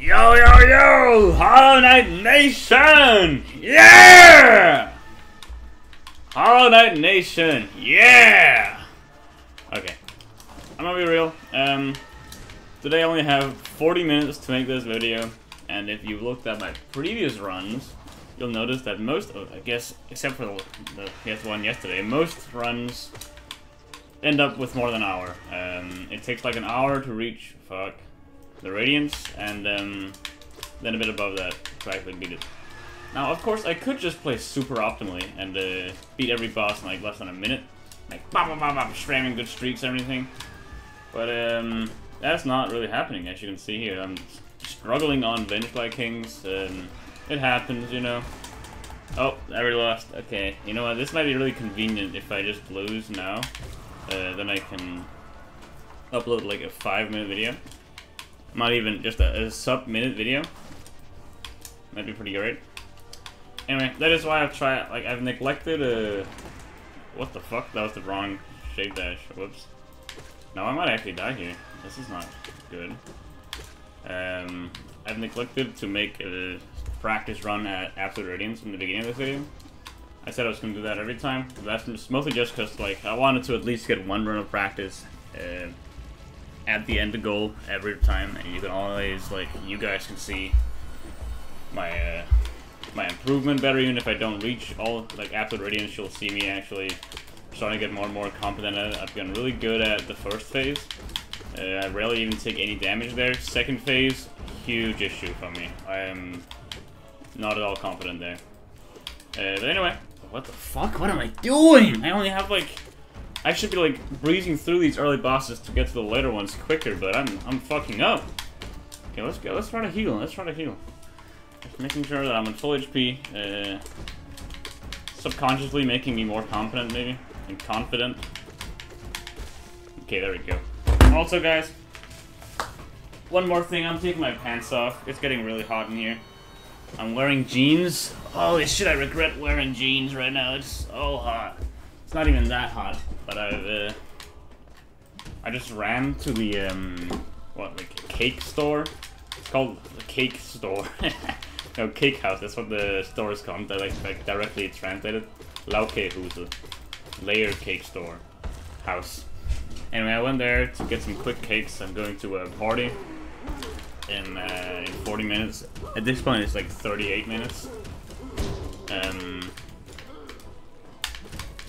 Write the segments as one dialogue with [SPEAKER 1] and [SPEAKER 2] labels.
[SPEAKER 1] Yo, yo, yo! Hollow Knight Nation! Yeah! Hollow Knight Nation! Yeah! Okay. I'm gonna be real. Today I only have 40 minutes to make this video, and if you've looked at my previous runs, you'll notice that most, I guess, except for the one yesterday, most runs end up with more than an hour. It takes like an hour to reach, the Radiance, and then a bit above that to actually beat it. Now, of course, I could just play super optimally and beat every boss in like less than a minute, like spamming good streaks and everything. But that's not really happening, as you can see here. I'm struggling on Venge by Kings. It happens, you know. Oh, I already lost. Okay, you know what? This might be really convenient if I just lose now. Then I can upload like a 5-minute video. Not even just a sub-minute video. Might be pretty great. Anyway, that is why I've neglected what the fuck? That was the wrong shade dash. Whoops. No, I might actually die here. This is not good. I've neglected to make a practice run at Absolute Radiance in the beginning of this video. I said I was going to do that every time. That's mostly just because like I wanted to at least get one run of practice at the end goal every time, and you can always, like, you guys can see my my improvement better. Even if I don't reach all like Absolute Radiance, you'll see me actually starting to get more and more competent at it. I've gotten really good at the first phase. I rarely even take any damage there. Second phase, huge issue for me. I am not at all confident there. But anyway, what the fuck? What am I doing? I only have like, I should be like breezing through these early bosses to get to the later ones quicker, but I'm fucking up. Okay, let's go. Let's try to heal. Let's try to heal. Just making sure that I'm at full HP. Subconsciously making me more competent, maybe, and confident. Okay, there we go. Also, guys, one more thing. I'm taking my pants off. It's getting really hot in here. I'm wearing jeans. Holy shit, I regret wearing jeans right now. It's so hot. It's not even that hot, but I just ran to the like a cake store. It's called the cake store. No, cake house. That's what the store is called. They're like directly translated. Laukehuse, layer cake store house. Anyway, I went there to get some quick cakes. I'm going to a party in 40 minutes. At this point, it's like 38 minutes.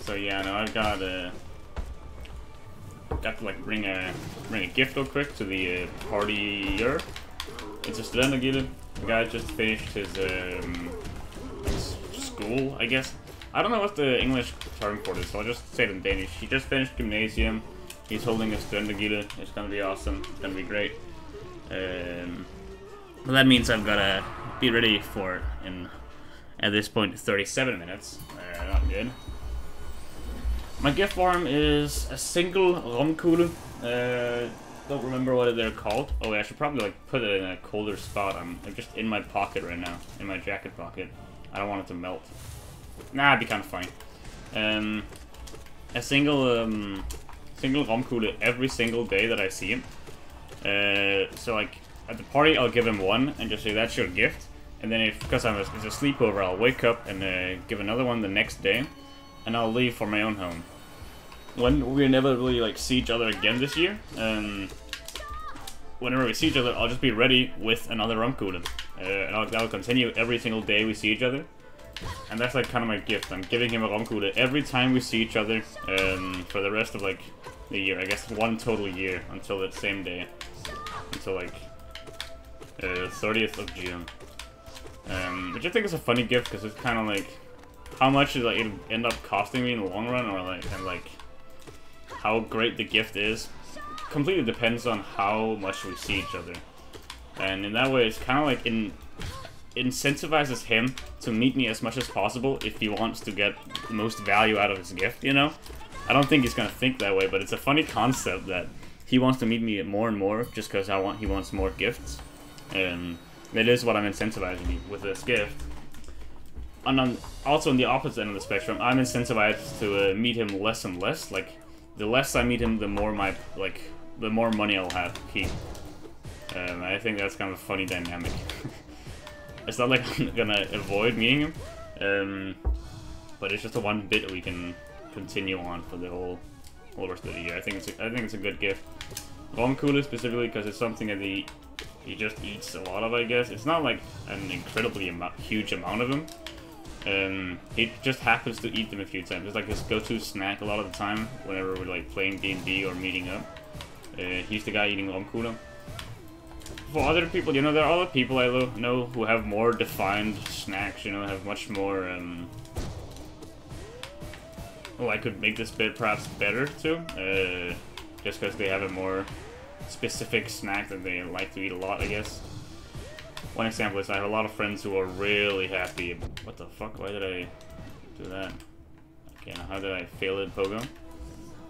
[SPEAKER 1] So yeah, no, I've got to like bring a gift real quick to the partier. It's a studentagilde. The guy just finished his school, I guess. I don't know what the English term for this, so I'll just say it in Danish. He just finished gymnasium. He's holding a studentagilde. It's gonna be awesome. It's gonna be great. Well, that means I've gotta be ready for it in, at this point, 37 minutes. Not good. My gift for him is a single romkugle. Don't remember what they're called. Oh, I should probably like put it in a colder spot. I'm just in my pocket right now, in my jacket pocket. I don't want it to melt. Nah, it'd be kind of funny. A single romkugle every single day that I see him. So like at the party, I'll give him one and just say that's your gift. And then because it's a sleepover, I'll wake up and give another one the next day, and I'll leave for my own home. When we never really like see each other again this year, whenever we see each other, I'll just be ready with another romkugle, and I'll continue every single day we see each other. And that's like kind of my gift. I'm giving him a romkugle every time we see each other, for the rest of like the year. I guess one total year until that same day, until like 30th of June. Which I think is a funny gift because it's kind of like how much is like it'll end up costing me in the long run, or like how great the gift is. Completely depends on how much we see each other, and in that way, it's kind of like incentivizes him to meet me as much as possible if he wants to get the most value out of his gift. You know, I don't think he's gonna think that way, but it's a funny concept that he wants to meet me more and more just because he wants more gifts, and that is what I'm incentivizing with this gift. And also on the opposite end of the spectrum, I'm incentivized to meet him less and less. Like, the less I meet him, the more the more money I'll have to keep. I think that's kind of a funny dynamic. It's not like I'm gonna avoid meeting him, but it's just the one bit we can continue on for the whole rest of the year. I think it's a good gift. Romkula specifically because it's something that he just eats a lot of, I guess. It's not like an incredibly huge amount of them. He just happens to eat them a few times. It's like his go-to snack a lot of the time whenever we're like playing D&D or meeting up. He's the guy eating Romkula. For other people, you know, there are other people I know who have more defined snacks, you know, have much more, well, I could make this bit perhaps better, too, just because they have a more specific snack that they like to eat a lot, I guess. One example is I have a lot of friends who are really happy. What the fuck, why did I do that? Okay, now how did I fail at Pogo?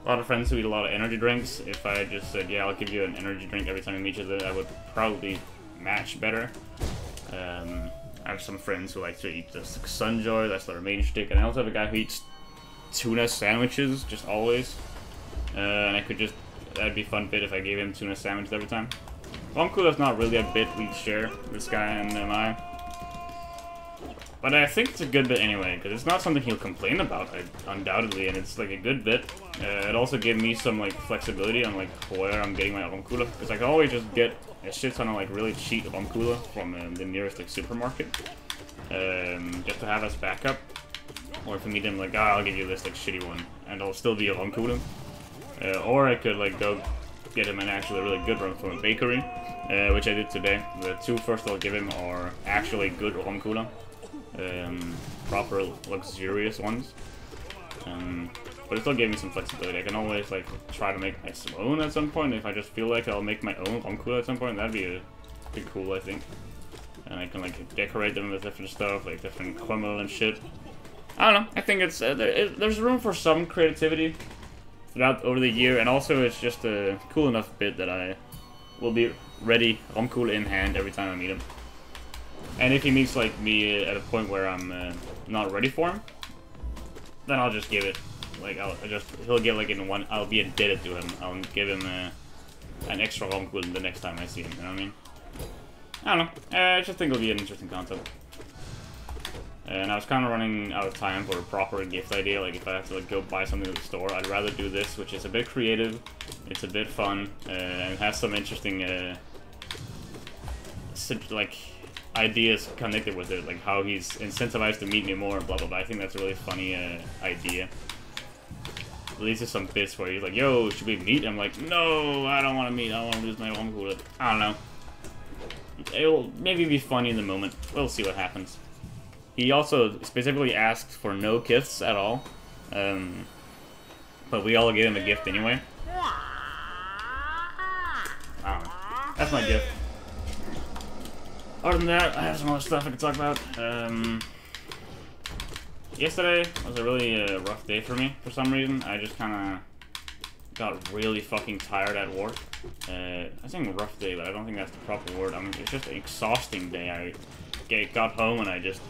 [SPEAKER 1] A lot of friends who eat a lot of energy drinks. If I just said, yeah, I'll give you an energy drink every time we meet each other, I would probably match better. I have some friends who like to eat the Sunjoy, that's their main shtick, and I also have a guy who eats tuna sandwiches, just always. And I could just, that'd be a fun bit if I gave him tuna sandwiches every time. Romkula's not really a bit we share, this guy and I. But I think it's a good bit anyway, because it's not something he'll complain about, undoubtedly, and it's like a good bit. It also gave me some like flexibility on like where I'm getting my Romkula, because I can always just get a shit ton of like really cheap Romkula from the nearest like supermarket, just to have as backup. Or if I meet him, like, I'll give you this like shitty one, and it'll still be a Romkula. Or I could like go get him an actually really good one from a bakery, which I did today. The two first I'll give him are actually good Romkula. Proper luxurious ones, but it still gave me some flexibility. I can always like try to make my own at some point. If I just feel like I'll make my own Romkula at some point, that'd be pretty cool, I think. And I can like decorate them with different stuff, like different Quemmel and shit. I don't know. I think it's there's room for some creativity throughout over the year, and also it's just a cool enough bit that I will be ready, Romkula in hand, every time I meet him. And if he meets like me at a point where I'm not ready for him, then I'll just give it. Like he'll get like in one. I'll be indebted to him. I'll give him an extra Romkula the next time I see him. You know what I mean? I don't know. I just think it'll be an interesting concept. And I was kind of running out of time for a proper gift idea. Like if I have to like go buy something at the store, I'd rather do this, which is a bit creative. It's a bit fun and has some interesting like ideas connected with it, like how he's incentivized to meet me more and blah blah blah. I think that's a really funny idea. It leads to some bits where he's like, yo, should we meet? I'm like, no, I don't want to meet, I want to lose my Romkula. I don't know. It'll maybe be funny in the moment. We'll see what happens. He also specifically asked for no gifts at all, but we all gave him a gift anyway. I don't know. That's my gift. Other than that, I have some other stuff I can talk about. Yesterday was a really rough day for me, for some reason. I just kind of got really fucking tired at work. I think rough day, but I don't think that's the proper word. I mean, it's just an exhausting day. I got home and I just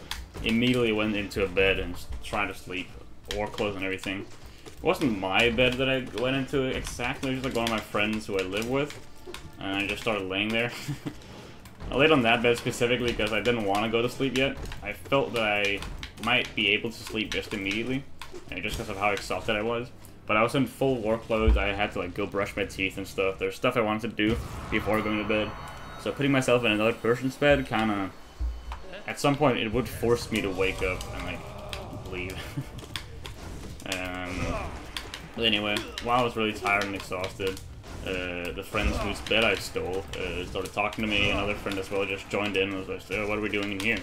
[SPEAKER 1] immediately went into a bed and tried to sleep. Work clothes and everything. It wasn't my bed that I went into exactly. It was just like one of my friends who I live with. And I just started laying there. I laid on that bed specifically because I didn't want to go to sleep yet. I felt that I might be able to sleep just immediately, just because of how exhausted I was. But I was in full work clothes. I had to like go brush my teeth and stuff. There's stuff I wanted to do before going to bed. So putting myself in another person's bed kind of, at some point, it would force me to wake up and like leave. But anyway, while I was really tired and exhausted, the friends whose bed I stole started talking to me. Another friend as well just joined in and was like, oh, what are we doing in here?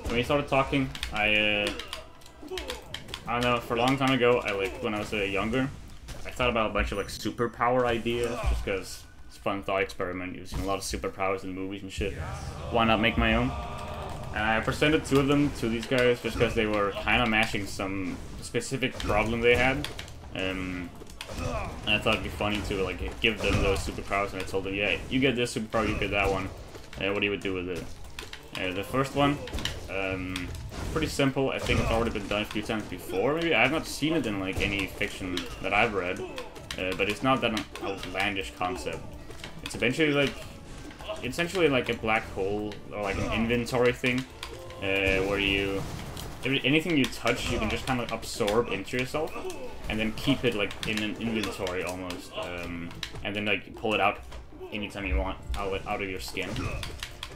[SPEAKER 1] When we started talking, I don't know, for a long time ago, when I was younger, I thought about a bunch of like superpower ideas, just because it's a fun thought experiment. You've seen a lot of superpowers in movies and shit. Why not make my own? And I presented two of them to these guys just because they were kind of matching some specific problem they had. And I thought it'd be funny to like give them those superpowers, and I told them, yeah, you get this superpower, you get that one. What do you would do with it? The first one, pretty simple. I think it's already been done a few times before, maybe. I have not seen it in like any fiction that I've read, but it's not that an outlandish concept. It's eventually like, essentially like a black hole or like an inventory thing, where you anything you touch you can just kind of absorb into yourself, and then keep it like in an inventory almost, and then like pull it out anytime you want out of your skin.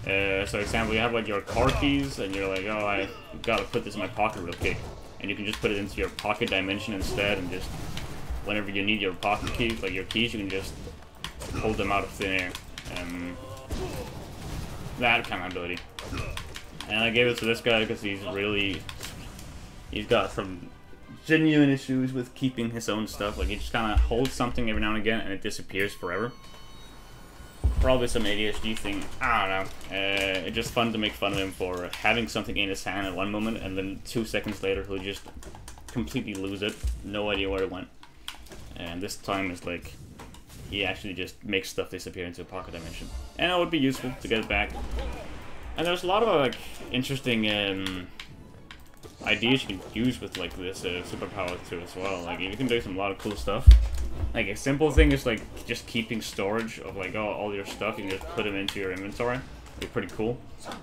[SPEAKER 1] So example, you have like your car keys, and you're like, oh, I gotta put this in my pocket real quick, and you can just put it into your pocket dimension instead, and just whenever you need your pocket keys, like your keys, you can just pull them out of thin air. That kind of ability. And I gave it to this guy because he's got some genuine issues with keeping his own stuff. Like, he just kind of holds something every now and again, and it disappears forever. Probably some ADHD thing, I don't know. It's just fun to make fun of him for having something in his hand at one moment, and then 2 seconds later he'll just completely lose it. No idea where it went. And this time it's like, he actually just makes stuff disappear into a pocket dimension. And it would be useful to get it back. And there's a lot of like interesting ideas you can use with like this superpower too as well. Like, you can do a lot of cool stuff. Like, a simple thing is like just keeping storage of like all your stuff. You can just put them into your inventory. It'd be pretty cool.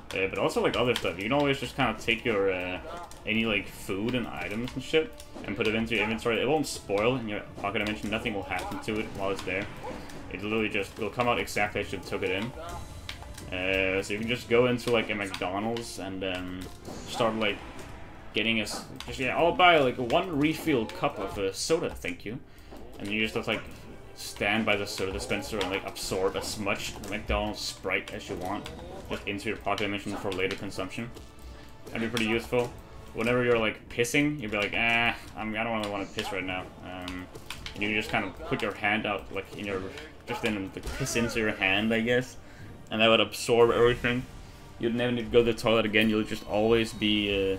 [SPEAKER 1] But also like other stuff. You can always just kind of take your any like food and items and shit and put it into your inventory. It won't spoil in your pocket dimension. Nothing will happen to it while it's there. It literally just will come out exactly as you took it in. So you can just go into like a McDonald's and start like getting I'll buy like 1 refill cup of soda, thank you. And you just have to like stand by the soda dispenser and like absorb as much McDonald's Sprite as you want just into your pocket dimension for later consumption. That'd be pretty useful. Whenever you're like pissing, you'd be like, I don't really want to piss right now. And you can just kind of put your hand out like the piss into your hand, I guess. And that would absorb everything. You'd never need to go to the toilet again. You'll just always be,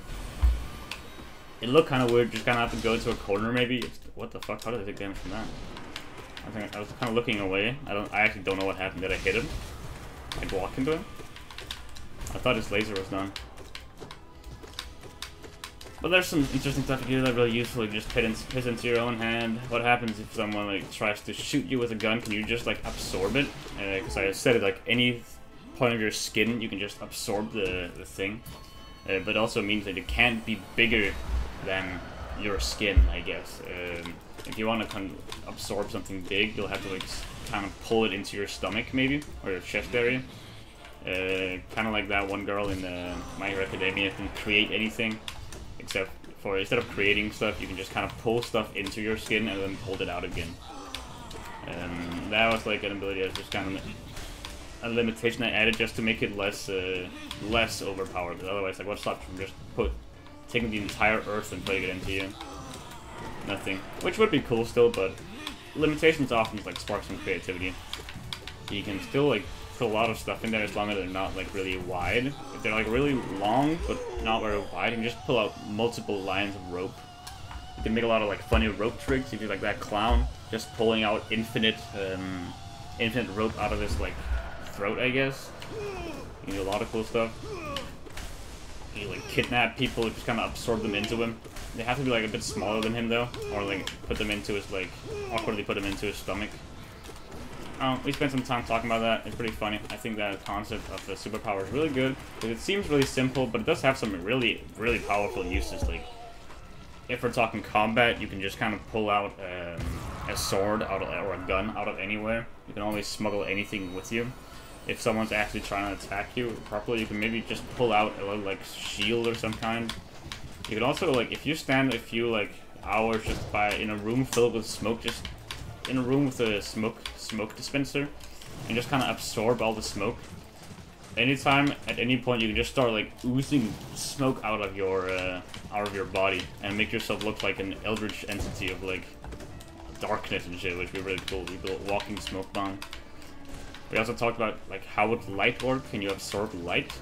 [SPEAKER 1] it'd look kind of weird. Just kind of have to go to a corner maybe. What the fuck? How did I take damage from that? I was kind of looking away. I actually don't know what happened. Did I hit him? Like, walk into him? I thought his laser was done. But there's some interesting stuff you can do that's really useful. You can just piss into your own hand. What happens if someone like tries to shoot you with a gun? Can you just like absorb it? Because I said it, like any point of your skin, you can just absorb the thing. But it also means that it can't be bigger than your skin, I guess. If you want to absorb something big, you'll have to like kind of pull it into your stomach maybe, or your chest area. Kind of like that one girl in My Hero Academia can create anything. Except for, instead of creating stuff, you can just kind of pull stuff into your skin and then pull it out again. That was like an ability that's just kind of a limitation I added just to make it less overpowered. But otherwise, like, what stops you from just taking the entire Earth and putting it into you? Nothing. Which would be cool still, but limitations often like spark some creativity. You can still like put a lot of stuff in there as long as they're not like really wide. If they're like really long but not very wide, you can just pull out multiple lines of rope. You can make a lot of like funny rope tricks. If you're like that clown, just pulling out infinite rope out of his like throat, I guess. You can do a lot of cool stuff. You like kidnap people, just kind of absorb them into him. They have to be like a bit smaller than him though, or like put them into his like awkwardly put them into his stomach. We spent some time talking about that. It's pretty funny. I think that concept of the superpower is really good because it seems really simple, but it does have some really, really powerful uses. Like, if we're talking combat, you can just kind of pull out a sword out of, or a gun out of anywhere. You can always smuggle anything with you. If someone's actually trying to attack you properly, you can maybe just pull out a little like shield or some kind. You can also like, if you stand a few like hours just in a room filled with smoke, just in a room with a smoke dispenser, and just kind of absorb all the smoke. Anytime, at any point, you can just start like oozing smoke out of your body and make yourself look like an eldritch entity of like darkness and shit, which would be really cool. You build a walking smoke bomb. We also talked about like how would light work? Can you absorb light?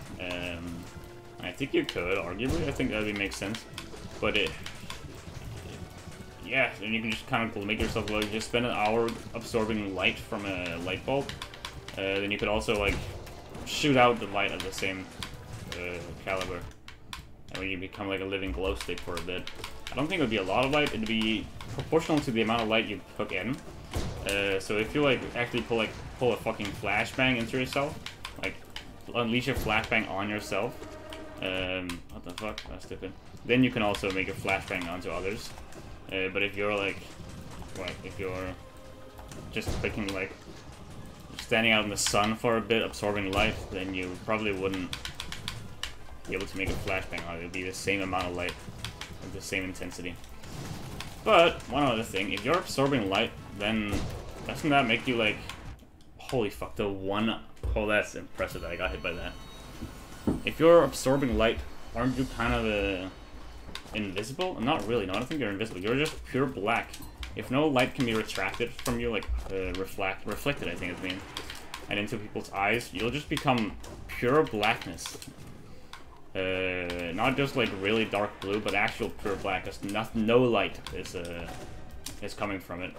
[SPEAKER 1] I think you could, arguably. I think that would make sense, but yeah, and you can just kind of make yourself look. Just spend an hour absorbing light from a light bulb. Then you could also like shoot out the light at the same caliber, and when you become like a living glow stick for a bit. I don't think it would be a lot of light. It'd be proportional to the amount of light you took in. So if you like actually pull a fucking flashbang into yourself, like unleash a flashbang on yourself. What the fuck? That's stupid. Then you can also make a flashbang onto others. But if you're like, what? If you're just clicking like standing out in the sun for a bit, absorbing light, then you probably wouldn't be able to make a flashbang on it. It would be the same amount of light with the same intensity. But one other thing, if you're absorbing light, then doesn't that make you like, holy fuck, the one, oh that's impressive that I got hit by that. If you're absorbing light, aren't you kind of invisible? Not really, no, I don't think you're invisible. You're just pure black. If no light can be retracted from you, like reflected I think it means, and into people's eyes, you'll just become pure blackness. Not just like really dark blue, but actual pure black. Cause no light is coming from it.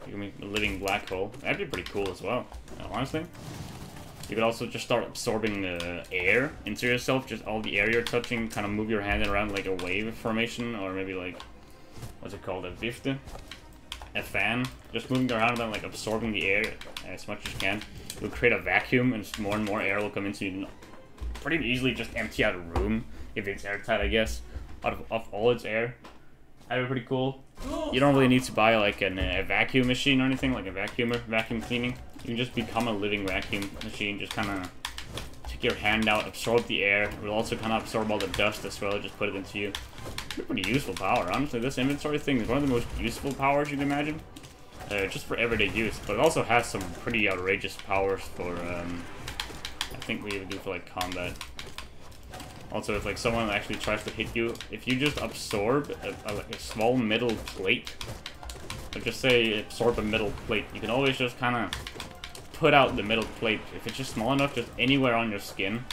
[SPEAKER 1] You can be a living black hole. That'd be pretty cool as well, honestly. You could also just start absorbing air into yourself. Just all the air you're touching, kind of move your hand around like a wave formation, or maybe like, what's it called, a vifte? A fan. Just moving around and like absorbing the air as much as you can. You'll create a vacuum, and more air will come into you. Pretty easily just empty out a room, if it's airtight, I guess, out of all its air. That'd be pretty cool. You don't really need to buy like a vacuum machine or anything, like a vacuum cleaning. You can just become a living vacuum machine, just kind of take your hand out, absorb the air. It will also kind of absorb all the dust as well, just put it into you. It's a pretty useful power, honestly. This inventory thing is one of the most useful powers you can imagine. Just for everyday use, but it also has some pretty outrageous powers for, I think we would do for like combat. Also, if like someone actually tries to hit you, if you just absorb a small metal plate, like just say absorb a metal plate, you can always just kind of put out the metal plate. If it's just small enough, just anywhere on your skin,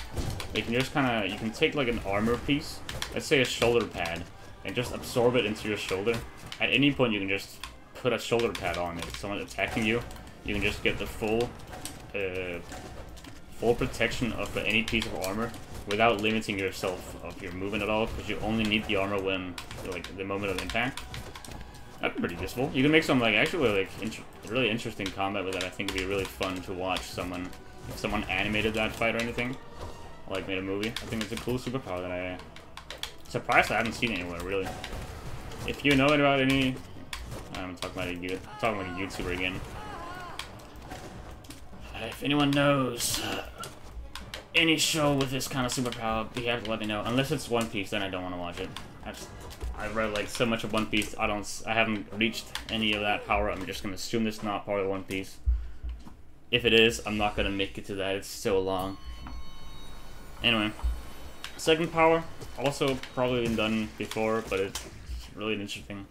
[SPEAKER 1] you can just kind of, you can take like an armor piece, let's say a shoulder pad, and just absorb it into your shoulder. At any point, you can just put a shoulder pad on it. If someone's attacking you, you can just get the full protection of any piece of armor without limiting yourself of your movement at all, because you only need the armor when, like, the moment of impact. That'd be pretty useful. You can make some, like, actually, like, really interesting combat with that. I think it'd be really fun to watch someone, if someone animated that fight or anything, or, like, made a movie. I think it's a cool superpower that I'm surprised I haven't seen anywhere, really. If you know about any, I'm talking about a YouTuber again. If anyone knows any show with this kind of superpower, you have to let me know. Unless it's One Piece, then I don't want to watch it. I've read like so much of One Piece. I haven't reached any of that power. I'm just gonna assume it's not part of One Piece. If it is, I'm not gonna make it to that. It's so long. Anyway, second power, also probably been done before, but it's really interesting.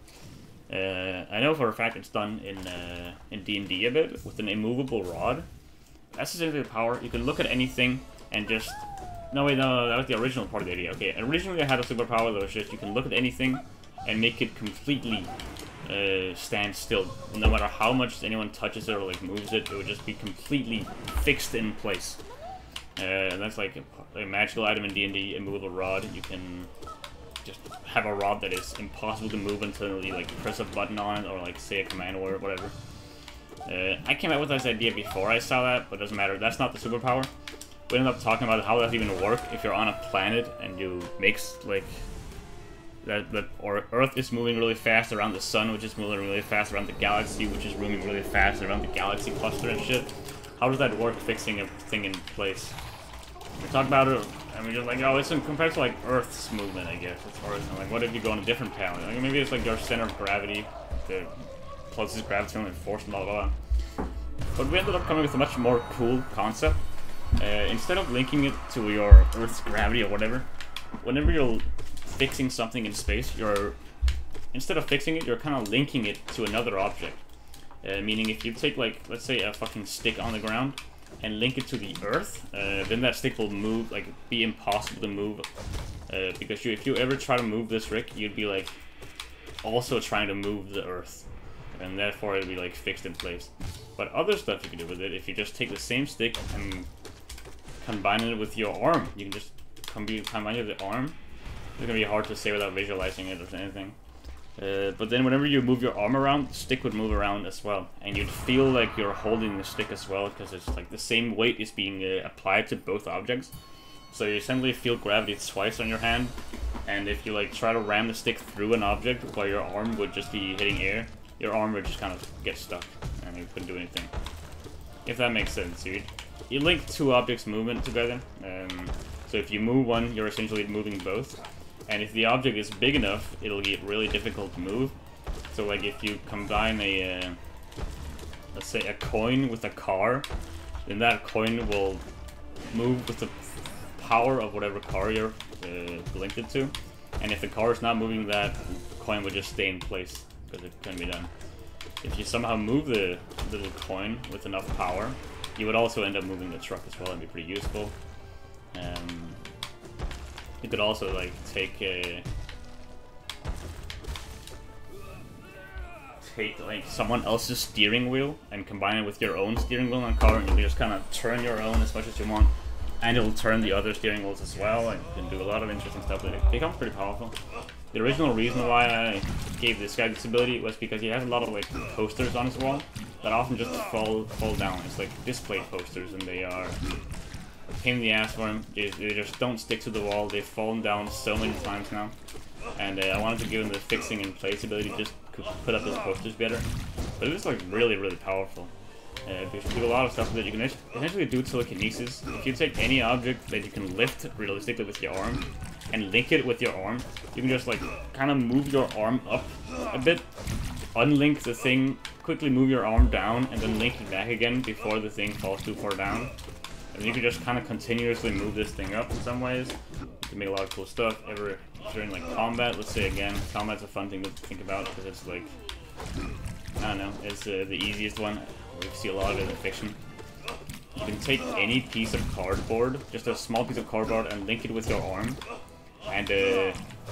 [SPEAKER 1] I know for a fact it's done in D&D a bit with an immovable rod. That's essentially the power. You can look at anything and just... No, wait, no, that was the original part of the idea. Okay, originally I had a superpower that was just you can look at anything and make it completely stand still. No matter how much anyone touches it or like moves it, it would just be completely fixed in place. And that's like a magical item in D&D, immovable rod. You can just have a rod that is impossible to move until you like press a button on it or like say a command word or whatever. I came up with this idea before I saw that, but it doesn't matter. That's not the superpower. We ended up talking about how that even work if you're on a planet and you mix like or Earth is moving really fast around the sun, which is moving really fast around the galaxy, which is moving really fast around the galaxy cluster and shit. How does that work fixing a thing in place? We talked about it, and we're just like, oh, it's compared to like Earth's movement, I guess. As far as like, what if you go on a different planet? Like, maybe it's like your center of gravity, the closest gravitational force, blah blah blah. But we ended up coming with a much more cool concept. Instead of linking it to your Earth's gravity or whatever, whenever you're fixing something in space, instead of fixing it, you're kind of linking it to another object. Meaning if you take, like, let's say a fucking stick on the ground and link it to the Earth, then that stick will move, like, be impossible to move. Because if you ever try to move this rig, you'd be, like, also trying to move the Earth. And therefore it'd be, like, fixed in place. But other stuff you can do with it, if you just take the same stick and combine it with your arm, you can just combine it with the arm. It's gonna be hard to say without visualizing it or anything. But then whenever you move your arm around, the stick would move around as well. And you'd feel like you're holding the stick as well, because it's like the same weight is being applied to both objects. So you essentially feel gravity twice on your hand. And if you like try to ram the stick through an object while your arm would just be hitting air, your arm would just kind of get stuck and you couldn't do anything. If that makes sense, you link two objects' movement together. So if you move one, you're essentially moving both. And if the object is big enough, it'll get really difficult to move. So like if you combine a, let's say a coin with a car, then that coin will move with the power of whatever car you're linked it to. And if the car is not moving, that coin would just stay in place, because it can be done. If you somehow move the little coin with enough power, you would also end up moving the truck as well, and be pretty useful. You could also like take like someone else's steering wheel and combine it with your own steering wheel on a car, and you can just kind of turn your own as much as you want, and it'll turn the other steering wheels as well, and you can do a lot of interesting stuff with it. It becomes pretty powerful. The original reason why I gave this guy this ability was because he has a lot of like posters on his wall that often just fall down. It's like display posters, and they are a pain in the ass for him. They just don't stick to the wall. They've fallen down so many times now, and I wanted to give him the fixing in place ability just to put up his posters better. But it was like really powerful. You can do a lot of stuff with it. You can essentially do telekinesis. If you take any object that you can lift realistically with your arm and link it with your arm, you can just like kind of move your arm up a bit, unlink the thing, quickly move your arm down, and then link it back again before the thing falls too far down. And you can just kind of continuously move this thing up in some ways. You can make a lot of cool stuff. During like combat, let's say again, combat's a fun thing to think about, because it's like, I don't know, it's the easiest one. We see a lot of it in fiction. You can take any piece of cardboard, just a small piece of cardboard, and link it with your arm, and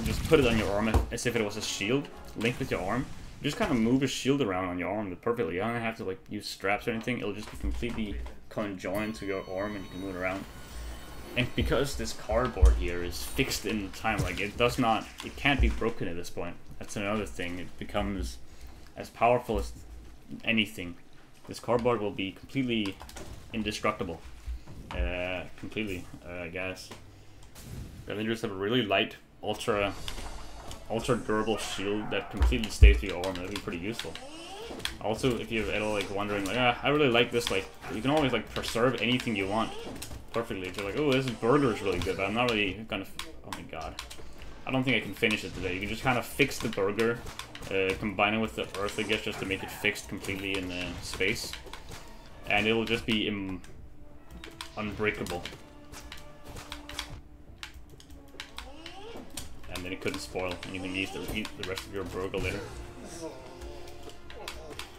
[SPEAKER 1] just put it on your arm as if it was a shield, linked with your arm. You just kind of move a shield around on your arm perfectly. You don't have to like use straps or anything. It'll just be completely conjoined to your arm, and you can move it around. And because this cardboard here is fixed in time, like it can't be broken at this point. That's another thing. It becomes as powerful as anything. This cardboard will be completely indestructible. Completely, I guess. And then you just have a really light, ultra durable shield that completely stays to your arm. That'd be pretty useful. Also, if you're at all like wondering, like, I really like this, like, you can always like preserve anything you want perfectly. If you're like, oh, this burger is really good, but I'm not really gonna. Oh my god, I don't think I can finish it today. You can just kind of fix the burger. Combine it with the earth, I guess, just to make it fixed completely in space, and it'll just be unbreakable, and then it couldn't spoil, and you can eat the rest of your burger later.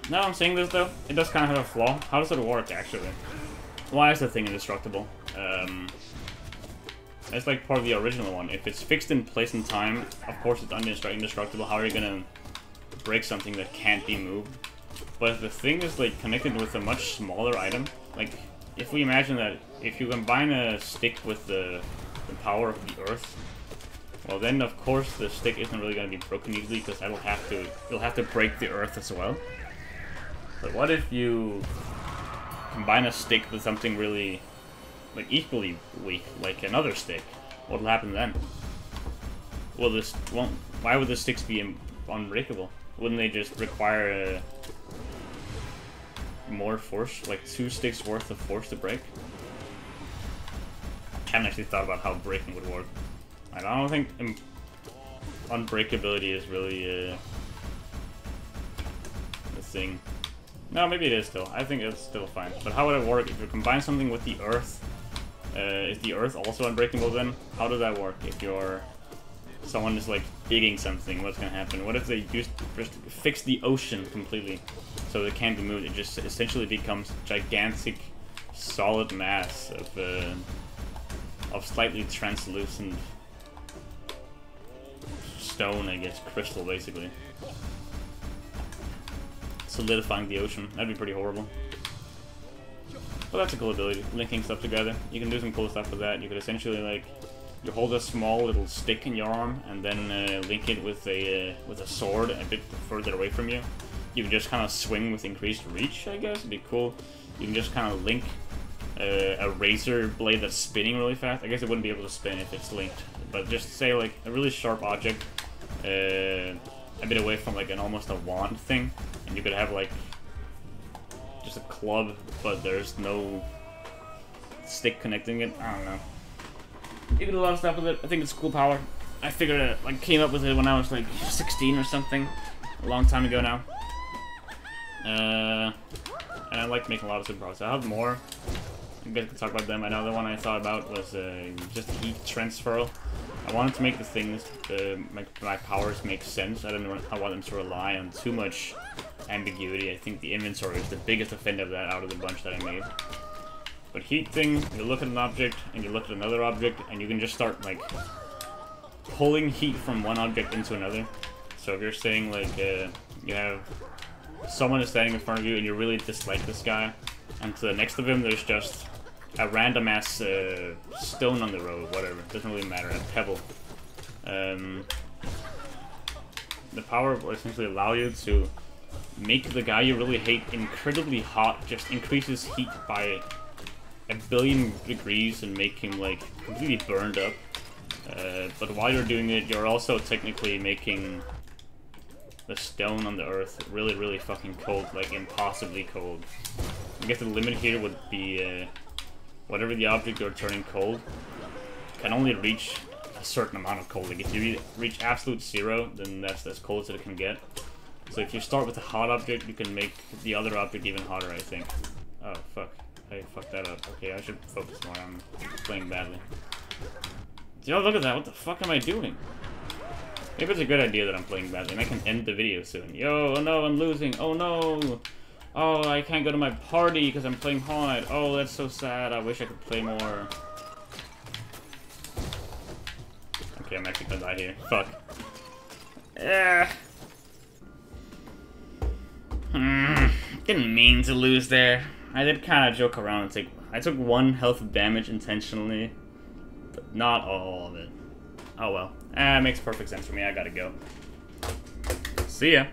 [SPEAKER 1] Now I'm saying this though, it does kind of have a flaw. How does it work actually? Why is the thing indestructible? It's like part of the original one. If it's fixed in place and time, of course it's indestructible. How are you gonna break something that can't be moved? But if the thing is like connected with a much smaller item, like if we imagine that if you combine a stick with the power of the earth, well then of course the stick isn't really going to be broken easily, because it'll have to break the earth as well. But what if you combine a stick with something really like equally weak, like another stick? What will happen then? Why would the sticks be unbreakable? Wouldn't they just require more force, like 2 sticks worth of force to break? I haven't actually thought about how breaking would work. I don't think unbreakability is really the thing. No, maybe it is still. I think it's still fine. But how would it work if you combine something with the earth? Is the earth also unbreakable then? How does that work? If someone is like digging something, what's gonna happen? What if they just fix the ocean completely so it can't be moved? It just essentially becomes gigantic solid mass of slightly translucent stone, I guess, crystal basically. Solidifying the ocean. That'd be pretty horrible. But that's a cool ability, linking stuff together. You can do some cool stuff with that. You could essentially like you hold a small little stick in your arm and then link it with a sword a bit further away from you. You can just kind of swing with increased reach, I guess. It'd be cool. You can just kind of link a razor blade that's spinning really fast. I guess it wouldn't be able to spin if it's linked, but just say like a really sharp object a bit away from like an almost a wand thing, and you could have like just a club, but there's no stick connecting it. I don't know. You can do a lot of stuff with it. I think it's a cool power. I figured it, like, came up with it when I was like 16 or something, a long time ago now. And I like making a lot of super powers. I have more. I guess I can talk about them. Another one I thought about was just heat transfer. I wanted to make the things, my powers make sense. I don't want them to rely on too much ambiguity. I think the inventory is the biggest offender of that out of the bunch that I made. But heat thing, you look at an object, and you look at another object, and you can just start, like, pulling heat from one object into another. So if you're saying, like, you have someone is standing in front of you, and you really dislike this guy, and to the next of him, there's just a random-ass stone on the road, whatever. It doesn't really matter, a pebble. The power will essentially allow you to make the guy you really hate incredibly hot, just increases heat by 1 billion degrees and make him like completely burned up. But while you're doing it, you're also technically making the stone on the earth really, really fucking cold, like impossibly cold. I guess the limit here would be whatever the object you're turning cold can only reach a certain amount of cold. Like if you reach absolute zero, then that's as cold as it can get. So if you start with a hot object, you can make the other object even hotter, I think. Oh, fuck. I fucked that up. Okay, I should focus more. I'm playing badly. Yo, look at that. What the fuck am I doing? Maybe it's a good idea that I'm playing badly, and I can end the video soon. Yo, oh no, I'm losing. Oh no. Oh, I can't go to my party because I'm playing Hollow Knight. Oh, that's so sad. I wish I could play more. Okay, I'm actually gonna die here. Fuck. Yeah. Didn't mean to lose there. I did kind of joke around and take. I took 1 health of damage intentionally, but not all of it. Oh well. It makes perfect sense for me. I gotta go. See ya.